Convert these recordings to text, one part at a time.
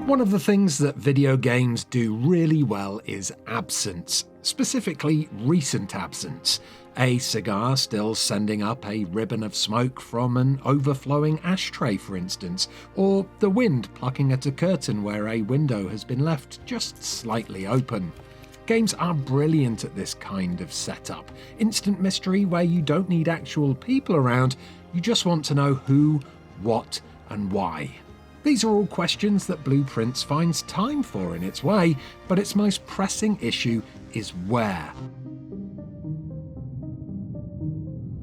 One of the things that video games do really well is absence, specifically recent absence. A cigar still sending up a ribbon of smoke from an overflowing ashtray, for instance, or the wind plucking at a curtain where a window has been left just slightly open. Games are brilliant at this kind of setup. Instant mystery where you don't need actual people around, you just want to know who, what, and why. These are all questions that Blue Prince finds time for in its way, but its most pressing issue is where.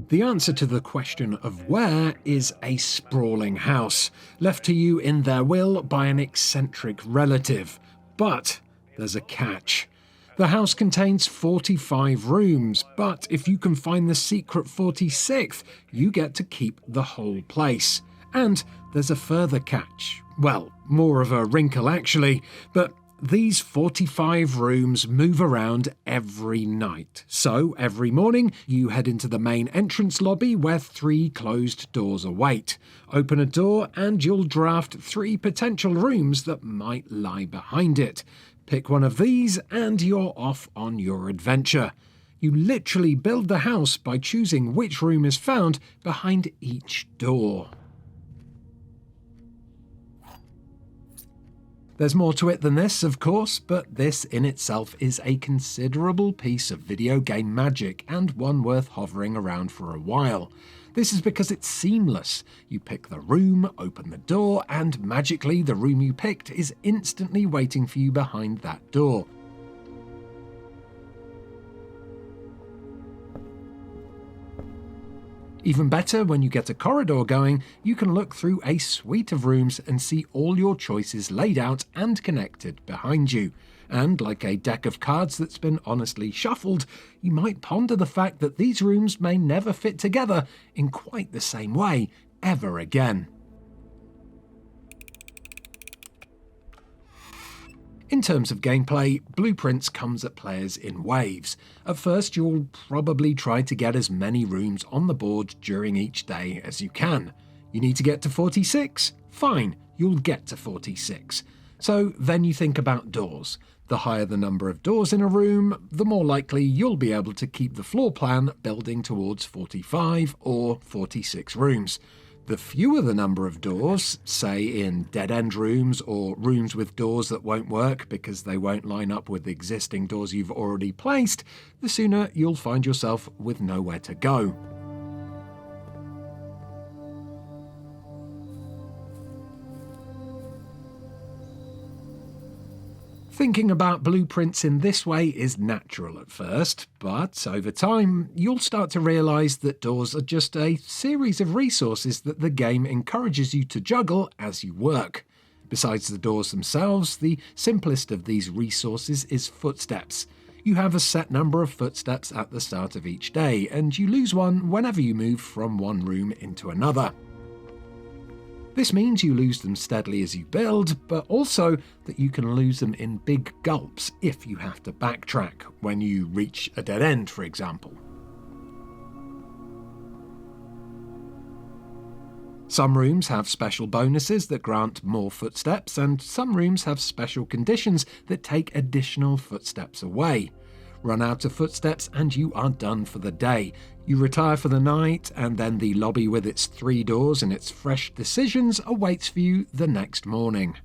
The answer to the question of where is a sprawling house, left to you in their will by an eccentric relative. But there's a catch. The house contains 45 rooms, but if you can find the secret 46th, you get to keep the whole place. And there's a further catch. Well, more of a wrinkle actually, but these 45 rooms move around every night. So every morning you head into the main entrance lobby where 3 closed doors await. Open a door and you'll draft 3 potential rooms that might lie behind it. Pick one of these and you're off on your adventure. You literally build the house by choosing which room is found behind each door. There's more to it than this, of course, but this in itself is a considerable piece of video game magic and one worth hovering around for a while. This is because it's seamless. You pick the room, open the door, and magically the room you picked is instantly waiting for you behind that door. Even better, when you get a corridor going, you can look through a suite of rooms and see all your choices laid out and connected behind you. And like a deck of cards that's been honestly shuffled, you might ponder the fact that these rooms may never fit together in quite the same way ever again. In terms of gameplay, Blue Prince comes at players in waves. At first, you'll probably try to get as many rooms on the board during each day as you can. You need to get to 46? Fine, you'll get to 46. So then you think about doors. The higher the number of doors in a room, the more likely you'll be able to keep the floor plan building towards 45 or 46 rooms. The fewer the number of doors, say in dead-end rooms or rooms with doors that won't work because they won't line up with the existing doors you've already placed, the sooner you'll find yourself with nowhere to go. Thinking about Blue Prince in this way is natural at first, but over time you'll start to realise that doors are just a series of resources that the game encourages you to juggle as you work. Besides the doors themselves, the simplest of these resources is footsteps. You have a set number of footsteps at the start of each day, and you lose one whenever you move from one room into another. This means you lose them steadily as you build, but also that you can lose them in big gulps if you have to backtrack, when you reach a dead end, for example. Some rooms have special bonuses that grant more footsteps, and some rooms have special conditions that take additional footsteps away. Run out of footsteps and you are done for the day. You retire for the night, and then the lobby with its 3 doors and its fresh decisions awaits for you the next morning.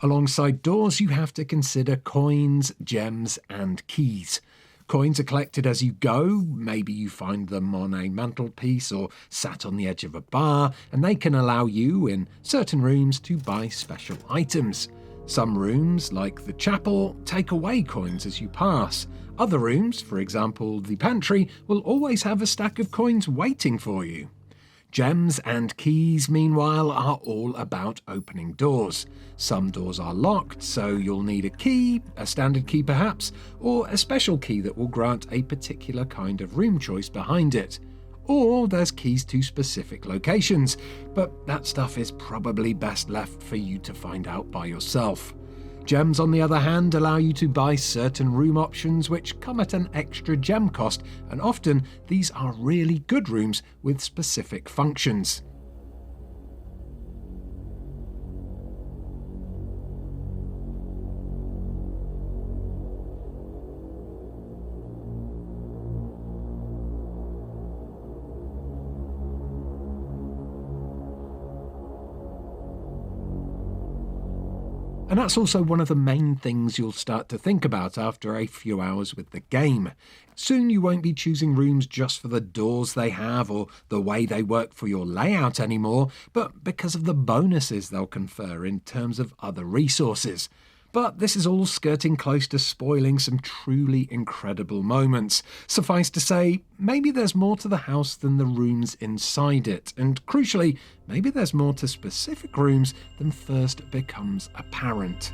Alongside doors, you have to consider coins, gems, and keys. Coins are collected as you go. Maybe you find them on a mantelpiece or sat on the edge of a bar, and they can allow you, in certain rooms, to buy special items. Some rooms, like the chapel, take away coins as you pass. Other rooms, for example the pantry, will always have a stack of coins waiting for you. Gems and keys, meanwhile, are all about opening doors. Some doors are locked, so you'll need a key, a standard key perhaps, or a special key that will grant a particular kind of room choice behind it. Or there's keys to specific locations, but that stuff is probably best left for you to find out by yourself. Gems, on the other hand, allow you to buy certain room options which come at an extra gem cost, and often these are really good rooms with specific functions. And that's also one of the main things you'll start to think about after a few hours with the game. Soon you won't be choosing rooms just for the doors they have or the way they work for your layout anymore, but because of the bonuses they'll confer in terms of other resources. But this is all skirting close to spoiling some truly incredible moments. Suffice to say, maybe there's more to the house than the rooms inside it, and crucially, maybe there's more to specific rooms than first becomes apparent.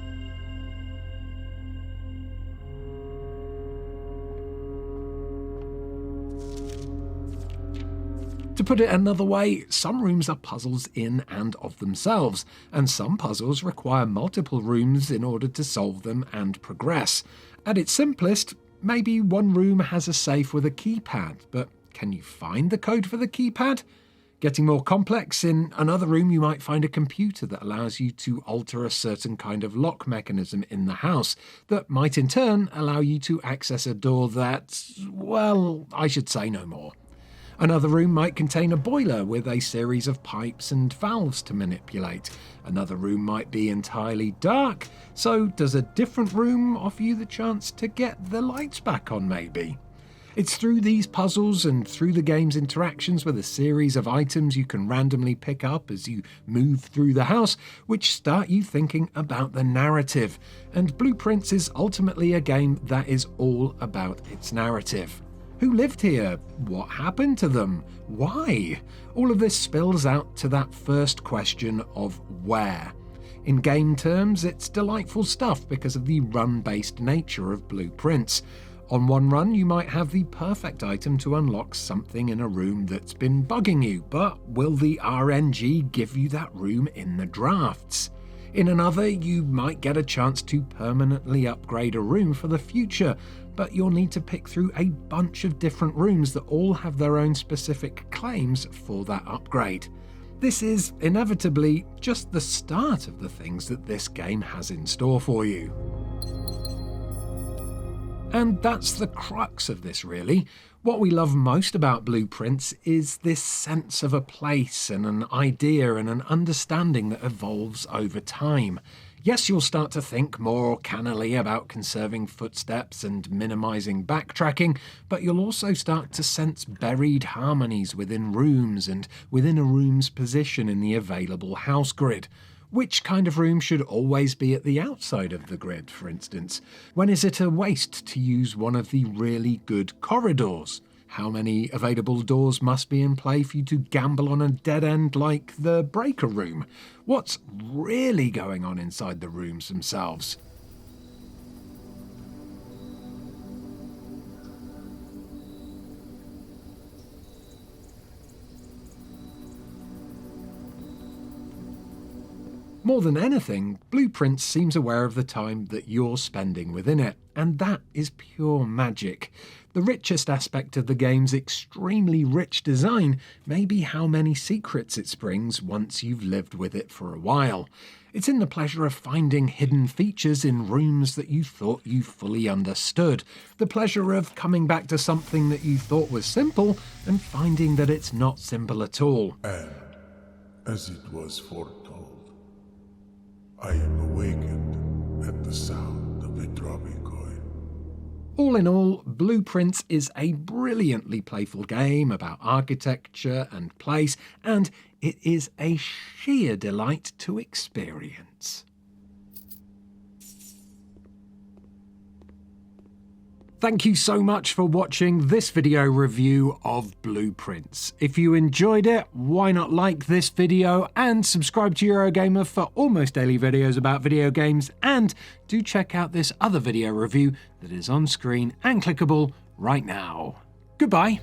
To put it another way, some rooms are puzzles in and of themselves, and some puzzles require multiple rooms in order to solve them and progress. At its simplest, maybe one room has a safe with a keypad, but can you find the code for the keypad? Getting more complex, in another room you might find a computer that allows you to alter a certain kind of lock mechanism in the house that might in turn allow you to access a door that, well, I should say no more. Another room might contain a boiler with a series of pipes and valves to manipulate. Another room might be entirely dark, so does a different room offer you the chance to get the lights back on maybe? It's through these puzzles and through the game's interactions with a series of items you can randomly pick up as you move through the house, which start you thinking about the narrative. And Blue Prince is ultimately a game that is all about its narrative. Who lived here? What happened to them? Why? All of this spills out to that first question of where. In game terms, it's delightful stuff because of the run-based nature of Blue Prince. On one run, you might have the perfect item to unlock something in a room that's been bugging you, but will the RNG give you that room in the drafts? In another, you might get a chance to permanently upgrade a room for the future, but you'll need to pick through a bunch of different rooms that all have their own specific claims for that upgrade. This is inevitably just the start of the things that this game has in store for you. And that's the crux of this, really. What we love most about Blue Prince is this sense of a place and an idea and an understanding that evolves over time. Yes, you'll start to think more cannily about conserving footsteps and minimizing backtracking, but you'll also start to sense buried harmonies within rooms and within a room's position in the available house grid. Which kind of room should always be at the outside of the grid, for instance? When is it a waste to use one of the really good corridors? How many available doors must be in play for you to gamble on a dead end like the breaker room? What's really going on inside the rooms themselves? More than anything, Blue Prince seems aware of the time that you're spending within it, and that is pure magic. The richest aspect of the game's extremely rich design may be how many secrets it springs once you've lived with it for a while. It's in the pleasure of finding hidden features in rooms that you thought you fully understood, the pleasure of coming back to something that you thought was simple and finding that it's not simple at all. And, as it was foretold, I am awakened at the sound of a dropping coin. All in all, Blue Prince is a brilliantly playful game about architecture and place, and it is a sheer delight to experience. Thank you so much for watching this video review of Blue Prince. If you enjoyed it, why not like this video and subscribe to Eurogamer for almost daily videos about video games, and do check out this other video review that is on screen and clickable right now. Goodbye.